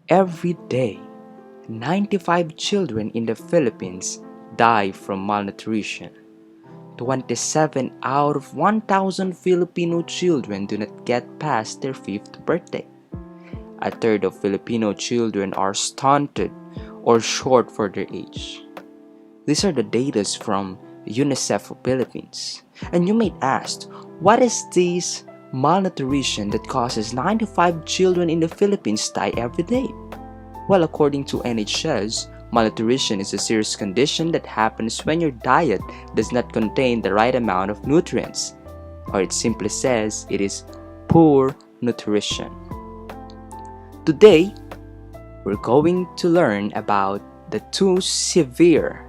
Every day, 95 children in the Philippines die from malnutrition. 27 out of 1,000 Filipino children do not get past their 5th birthday. A third of Filipino children are stunted or short for their age. These are the data from UNICEF Philippines. And you might ask, what is this malnutrition that causes 95 children in the Philippines die every day? Well, according to NHS, malnutrition is a serious condition that happens when your diet does not contain the right amount of nutrients, or it simply says it is poor nutrition. Today, we're going to learn about the two severe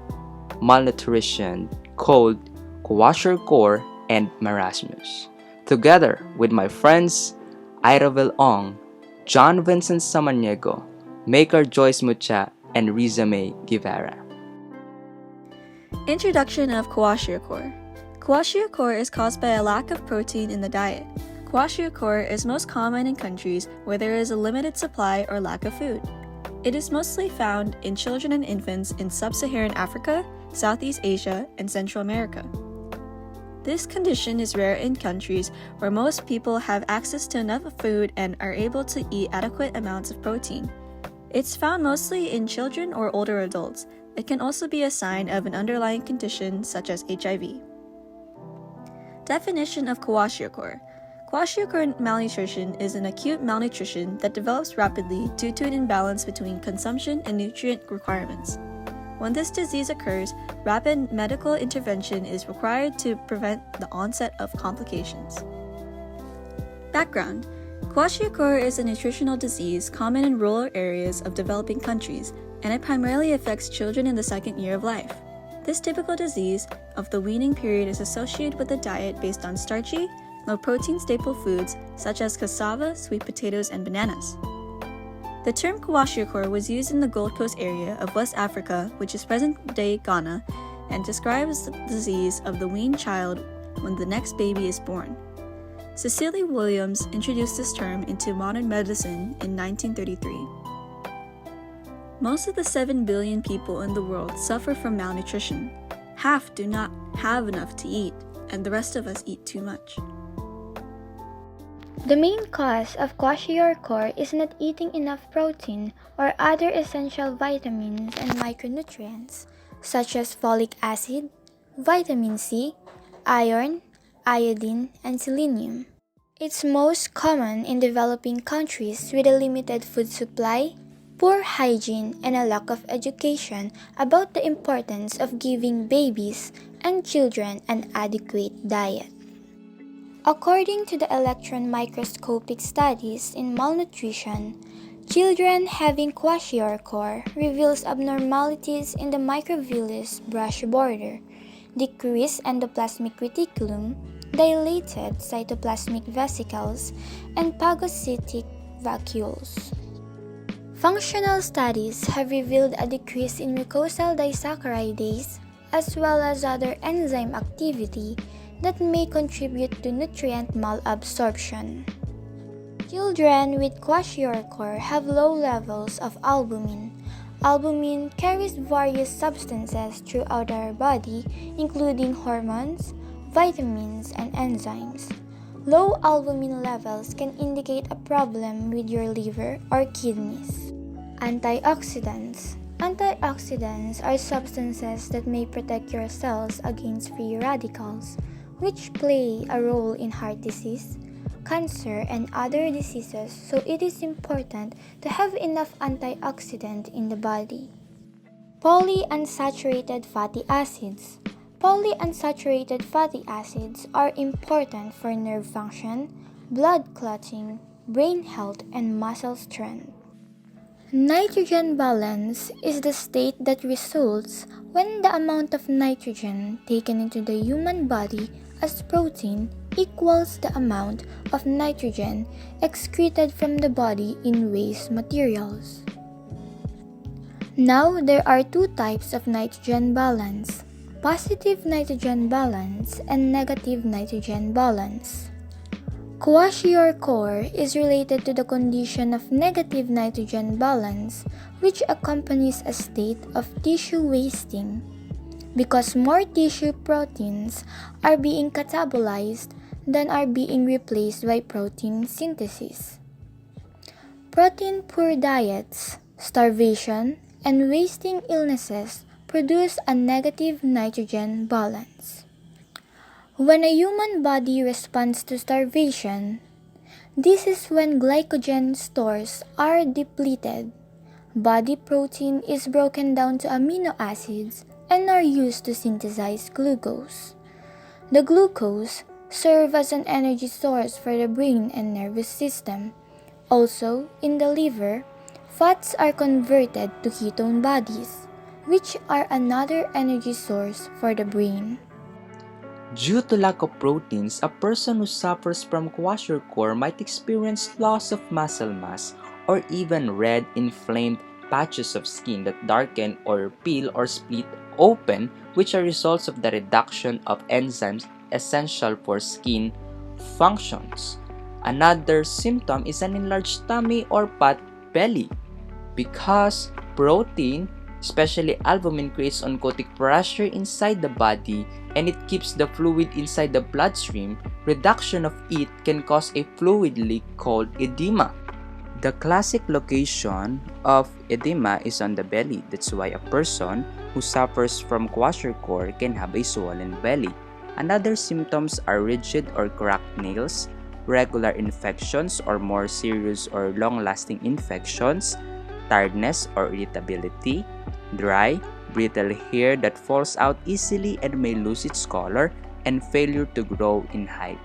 malnutrition called Kwashiorkor and Marasmus. Together with my friends Iravel Ong, John Vincent Samaniego, Maker Joyce Mucha, and Rizame Guevara. Introduction of Kwashiorkor. Kwashiorkor is caused by a lack of protein in the diet. Kwashiorkor is most common in countries where there is a limited supply or lack of food. It is mostly found in children and infants in sub-Saharan Africa, Southeast Asia, and Central America. This condition is rare in countries where most people have access to enough food and are able to eat adequate amounts of protein. It's found mostly in children or older adults. It can also be a sign of an underlying condition such as HIV. Definition of Kwashiorkor. Kwashiorkor malnutrition is an acute malnutrition that develops rapidly due to an imbalance between consumption and nutrient requirements. When this disease occurs, rapid medical intervention is required to prevent the onset of complications. Background. Kwashiorkor is a nutritional disease common in rural areas of developing countries, and it primarily affects children in the second year of life. This typical disease of the weaning period is associated with a diet based on starchy, low-protein staple foods such as cassava, sweet potatoes, and bananas. The term Kwashiorkor was used in the Gold Coast area of West Africa, which is present-day Ghana, and describes the disease of the weaned child when the next baby is born. Cecily Williams introduced this term into modern medicine in 1933. Most of the 7 billion people in the world suffer from malnutrition. Half do not have enough to eat, and the rest of us eat too much. The main cause of Kwashiorkor is not eating enough protein or other essential vitamins and micronutrients, such as folic acid, vitamin C, iron, iodine, and selenium. It's most common in developing countries with a limited food supply, poor hygiene, and a lack of education about the importance of giving babies and children an adequate diet. According to the electron microscopic studies in malnutrition, children having Kwashiorkor reveals abnormalities in the microvillus brush border, decreased endoplasmic reticulum, dilated cytoplasmic vesicles, and phagocytic vacuoles. Functional studies have revealed a decrease in mucosal disaccharidase as well as other enzyme activity that may contribute to nutrient malabsorption. Children with Kwashiorkor have low levels of albumin. Albumin carries various substances throughout our body, including hormones, vitamins, and enzymes. Low albumin levels can indicate a problem with your liver or kidneys. Antioxidants. Antioxidants are substances that may protect your cells against free radicals, which play a role in heart disease, cancer, and other diseases, so it is important to have enough antioxidant in the body. Polyunsaturated fatty acids. Polyunsaturated fatty acids are important for nerve function, blood clotting, brain health, and muscle strength. Nitrogen balance is the state that results when the amount of nitrogen taken into the human body as protein equals the amount of nitrogen excreted from the body in waste materials. Now, there are two types of nitrogen balance: positive nitrogen balance and negative nitrogen balance. Kwashiorkor is related to the condition of negative nitrogen balance, which accompanies a state of tissue wasting. Because more tissue proteins are being catabolized than are being replaced by protein synthesis. Protein-poor diets, starvation, and wasting illnesses produce a negative nitrogen balance. When a human body responds to starvation, this is when glycogen stores are depleted. Body protein is broken down to amino acids and are used to synthesize glucose. The glucose serves as an energy source for the brain and nervous system. Also, in the liver, fats are converted to ketone bodies, which are another energy source for the brain. Due to lack of proteins, a person who suffers from kwashiorkor might experience loss of muscle mass or even red, inflamed patches of skin that darken or peel or split open, which are results of the reduction of enzymes essential for skin functions. Another symptom is an enlarged tummy or pot belly because protein, especially albumin, creates oncotic pressure inside the body and it keeps the fluid inside the bloodstream. Reduction of it can cause a fluid leak called edema. The classic location of edema is on the belly. That's why a person who suffers from kwashiorkor can have a swollen belly. Another symptoms are rigid or cracked nails, regular infections or more serious or long-lasting infections, tiredness or irritability, dry, brittle hair that falls out easily and may lose its color, and failure to grow in height.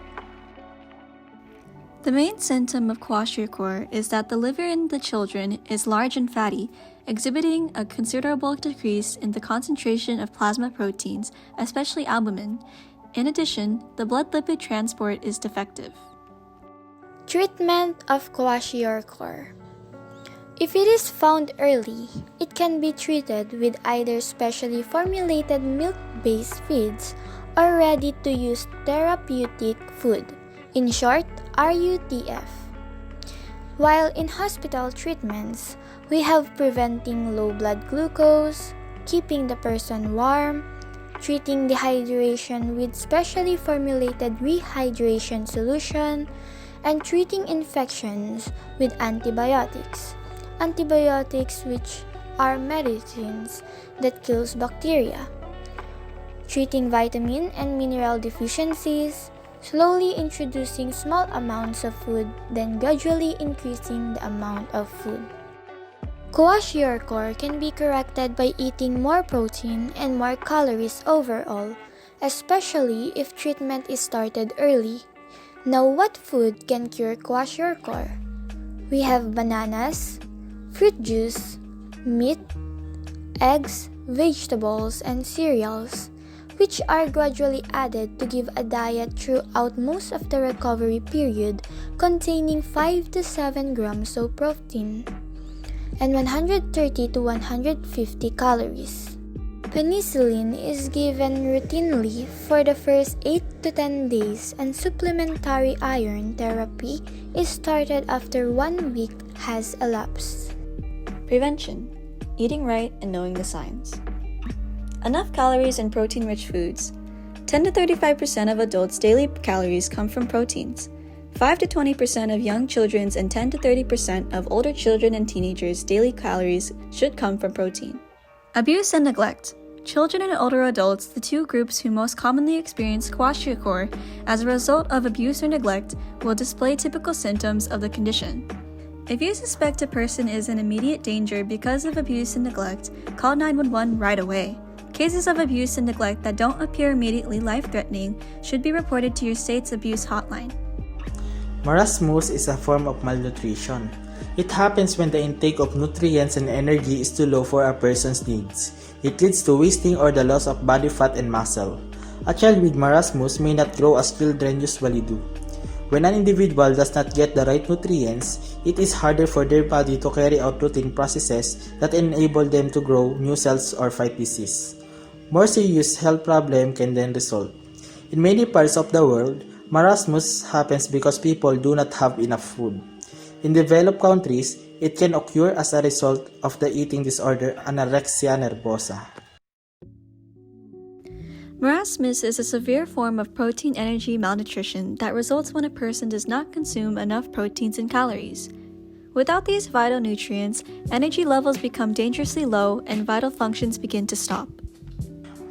The main symptom of kwashiorkor is that the liver in the children is large and fatty, exhibiting a considerable decrease in the concentration of plasma proteins, especially albumin. In addition, the blood lipid transport is defective. Treatment of kwashiorkor. If it is found early, it can be treated with either specially formulated milk-based feeds or ready-to-use therapeutic food, in short, RUTF. While in hospital treatments, we have preventing low blood glucose, keeping the person warm, treating dehydration with specially formulated rehydration solution, and treating infections with antibiotics. Antibiotics, which are medicines that kills bacteria. Treating vitamin and mineral deficiencies, slowly introducing small amounts of food, then gradually increasing the amount of food. Kwashiorkor can be corrected by eating more protein and more calories overall, especially if treatment is started early. Now, what food can cure kwashiorkor? We have bananas, fruit juice, meat, eggs, vegetables, and cereals, which are gradually added to give a diet throughout most of the recovery period containing 5 to 7 grams of protein and 130 to 150 calories. Penicillin is given routinely for the first 8 to 10 days and supplementary iron therapy is started after 1 week has elapsed. Prevention: eating right and knowing the signs. Enough calories in protein-rich foods. 10 to 35% of adults' daily calories come from proteins. 5 to 20% of young children's and 10 to 30% of older children and teenagers' daily calories should come from protein. Abuse and neglect. Children and older adults, the two groups who most commonly experience kwashiorkor as a result of abuse or neglect, will display typical symptoms of the condition. If you suspect a person is in immediate danger because of abuse and neglect, call 911 right away. Cases of abuse and neglect that don't appear immediately life-threatening should be reported to your state's abuse hotline. Marasmus is a form of malnutrition. It happens when the intake of nutrients and energy is too low for a person's needs. It leads to wasting or the loss of body fat and muscle. A child with marasmus may not grow as children usually do. When an individual does not get the right nutrients, it is harder for their body to carry out routine processes that enable them to grow new cells or fight disease. More serious health problems can then result. In many parts of the world, Marasmus happens because people do not have enough food. In developed countries, it can occur as a result of the eating disorder anorexia nervosa. Marasmus is a severe form of protein energy malnutrition that results when a person does not consume enough proteins and calories. Without these vital nutrients, energy levels become dangerously low and vital functions begin to stop.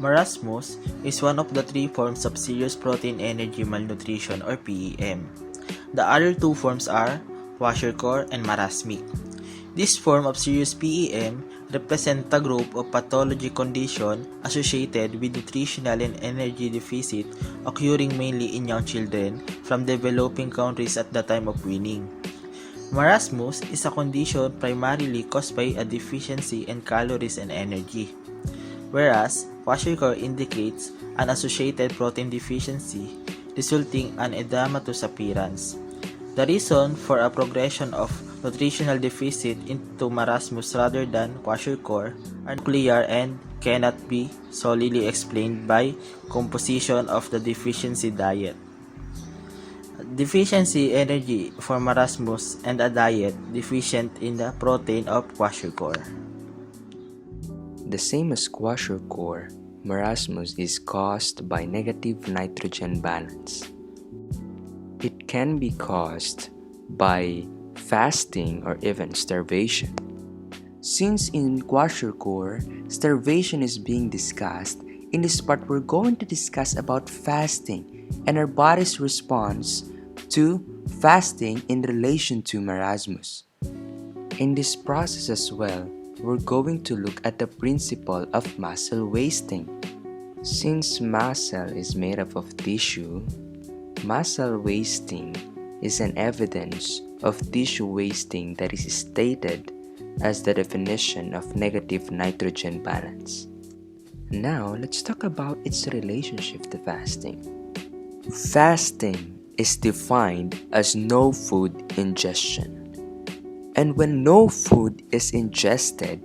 Marasmus is one of the three forms of serious protein energy malnutrition or PEM. The other two forms are Kwashiorkor and marasmic. This form of serious PEM represents a group of pathology conditions associated with nutritional and energy deficit occurring mainly in young children from developing countries at the time of weaning. Marasmus is a condition primarily caused by a deficiency in calories and energy, whereas Kwashiorkor indicates an associated protein deficiency resulting in edematous appearance. The reason for a progression of nutritional deficit into marasmus rather than Kwashiorkor are clear and cannot be solely explained by composition of the deficiency diet. Deficiency energy for marasmus and a diet deficient in the protein of Kwashiorkor. The same as Kwashiorkor, marasmus is caused by negative nitrogen balance. It can be caused by fasting or even starvation. Since in Kwashiorkor, starvation is being discussed, in this part we're going to discuss about fasting and our body's response to fasting in relation to marasmus. In this process as well, we're going to look at the principle of muscle wasting. Since muscle is made up of tissue, muscle wasting is an evidence of tissue wasting that is stated as the definition of negative nitrogen balance. Now, let's talk about its relationship to fasting. Fasting is defined as no food ingestion. And when no food is ingested,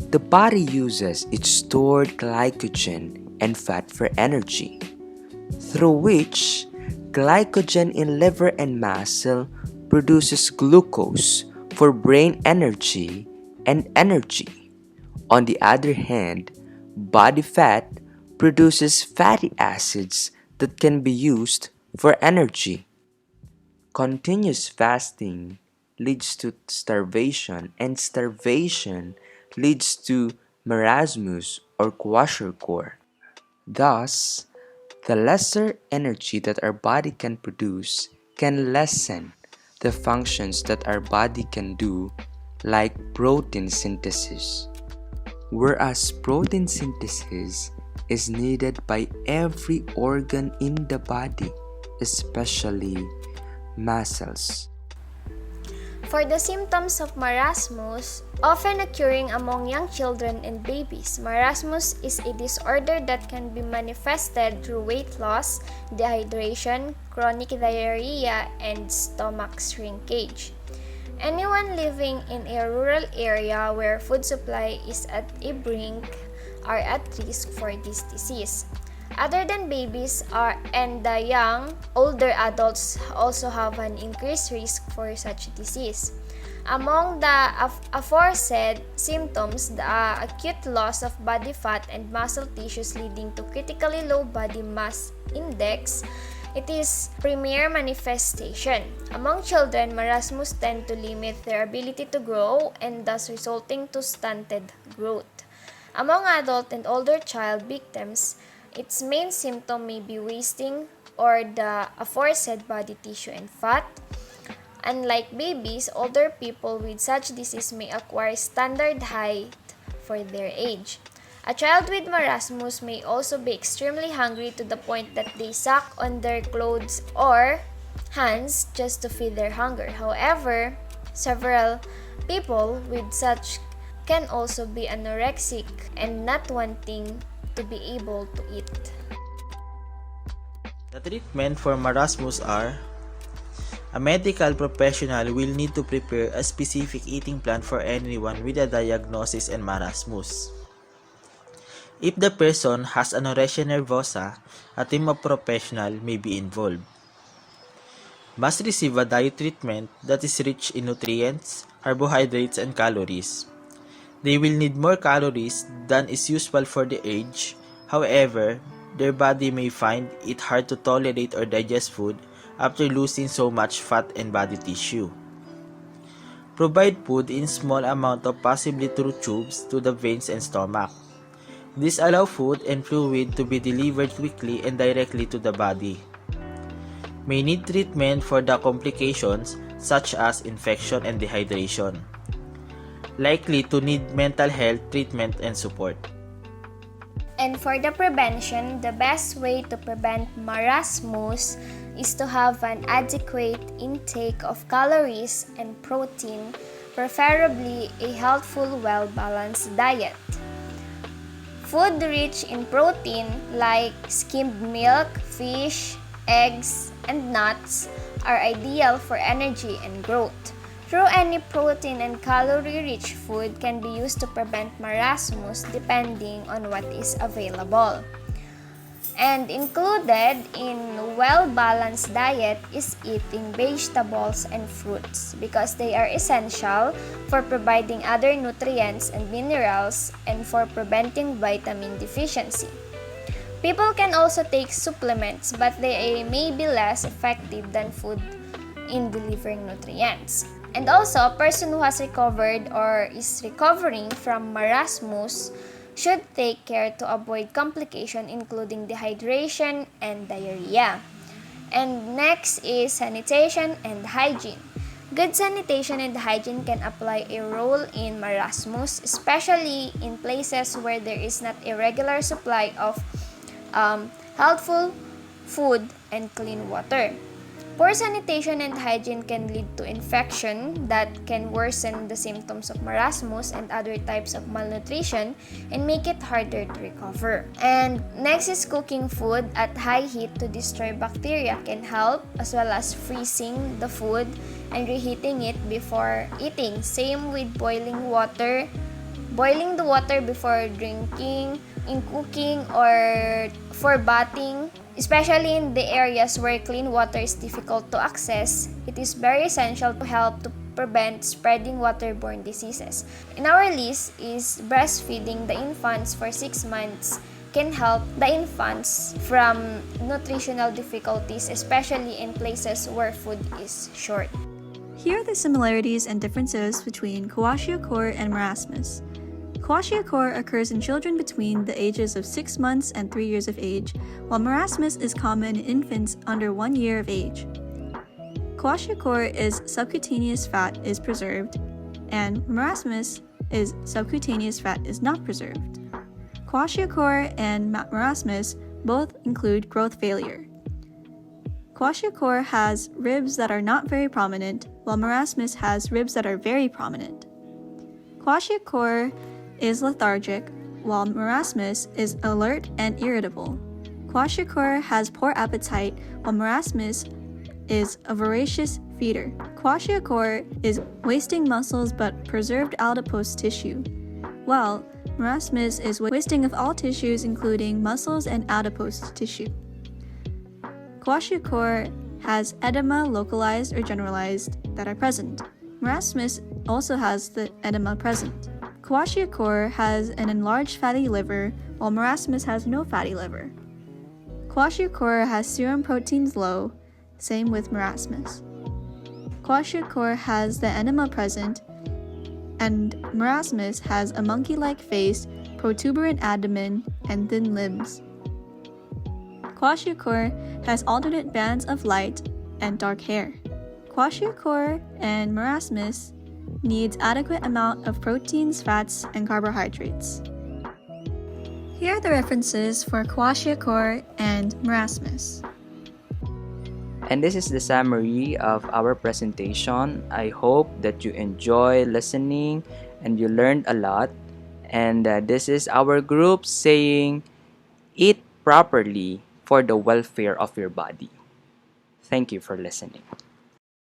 the body uses its stored glycogen and fat for energy, through which glycogen in liver and muscle produces glucose for brain energy and energy. On the other hand, body fat produces fatty acids that can be used for energy. Continuous fasting leads to starvation, and starvation leads to marasmus or Kwashiorkor. Thus, the lesser energy that our body can produce can lessen the functions that our body can do, like protein synthesis. Whereas protein synthesis is needed by every organ in the body, especially muscles. For the symptoms of marasmus, often occurring among young children and babies, marasmus is a disorder that can be manifested through weight loss, dehydration, chronic diarrhea, and stomach shrinkage. Anyone living in a rural area where food supply is at a brink are at risk for this disease. Other than babies and the young, older adults also have an increased risk for such disease. Among the aforesaid symptoms, the acute loss of body fat and muscle tissues leading to critically low body mass index, it is premier manifestation. Among children, marasmus tend to limit their ability to grow and thus resulting to stunted growth. Among adult and older child victims, its main symptom may be wasting or the aforesaid body tissue and fat. Unlike babies, older people with such disease may acquire standard height for their age. A child with marasmus may also be extremely hungry to the point that they suck on their clothes or hands just to feed their hunger. However, several people with such can also be anorexic and not wanting to be able to eat. The treatment for marasmus are: a medical professional will need to prepare a specific eating plan for anyone with a diagnosis in marasmus. If the person has anorexia nervosa, a team of professionals may be involved. must receive a diet treatment that is rich in nutrients, carbohydrates, and calories. They will need more calories than is usual for the age. However, their body may find it hard to tolerate or digest food after losing so much fat and body tissue. Provide food in small amount of possibly through tubes to the veins and stomach. This allows food and fluid to be delivered quickly and directly to the body. May need treatment for the complications such as infection and dehydration. Likely to need mental health treatment and support. And for the prevention, the best way to prevent marasmus is to have an adequate intake of calories and protein, preferably a healthful, well-balanced diet. Food rich in protein like skimmed milk, fish, eggs, and nuts are ideal for energy and growth. Through any protein and calorie-rich food can be used to prevent marasmus depending on what is available. And included in well-balanced diet is eating vegetables and fruits because they are essential for providing other nutrients and minerals and for preventing vitamin deficiency. People can also take supplements, but they may be less effective than food in delivering nutrients. And also, a person who has recovered or is recovering from marasmus should take care to avoid complication including dehydration and diarrhea. And next is sanitation and hygiene. Good sanitation and hygiene can apply a role in marasmus, especially in places where there is not a regular supply of healthful food and clean water. Poor sanitation and hygiene can lead to infection that can worsen the symptoms of marasmus and other types of malnutrition and make it harder to recover. And next is cooking food at high heat to destroy bacteria can help, as well as freezing the food and reheating it before eating. Same with boiling water. Boiling the water before drinking, in cooking, or for bathing. Especially in the areas where clean water is difficult to access, it is very essential to help to prevent spreading waterborne diseases. In our list is breastfeeding the infants for 6 months can help the infants from nutritional difficulties, especially in places where food is short. Here are the similarities and differences between Kwashiorkor and Marasmus. Kwashiorkor occurs in children between the ages of 6 months and 3 years of age, while marasmus is common in infants under 1 year of age. Kwashiorkor is subcutaneous fat is preserved, and marasmus is subcutaneous fat is not preserved. Kwashiorkor and marasmus both include growth failure. Kwashiorkor has ribs that are not very prominent, while marasmus has ribs that are very prominent. Kwashiorkor is lethargic, while marasmus is alert and irritable. Kwashiorkor has poor appetite, while marasmus is a voracious feeder. Kwashiorkor is wasting muscles but preserved adipose tissue, while marasmus is wasting of all tissues including muscles and adipose tissue. Kwashiorkor has edema localized or generalized that are present. Marasmus also has the edema present. Kwashiorkor has an enlarged fatty liver, while marasmus has no fatty liver. Kwashiorkor has serum proteins low, same with marasmus. Kwashiorkor has the enema present, and marasmus has a monkey-like face, protuberant abdomen, and thin limbs. Kwashiorkor has alternate bands of light and dark hair. Kwashiorkor and marasmus needs adequate amount of proteins, fats, and carbohydrates. Here are the references for Kwashiorkor and marasmus. And this is the summary of our presentation. I hope that you enjoy listening and you learned a lot. And this is our group saying, eat properly for the welfare of your body. Thank you for listening.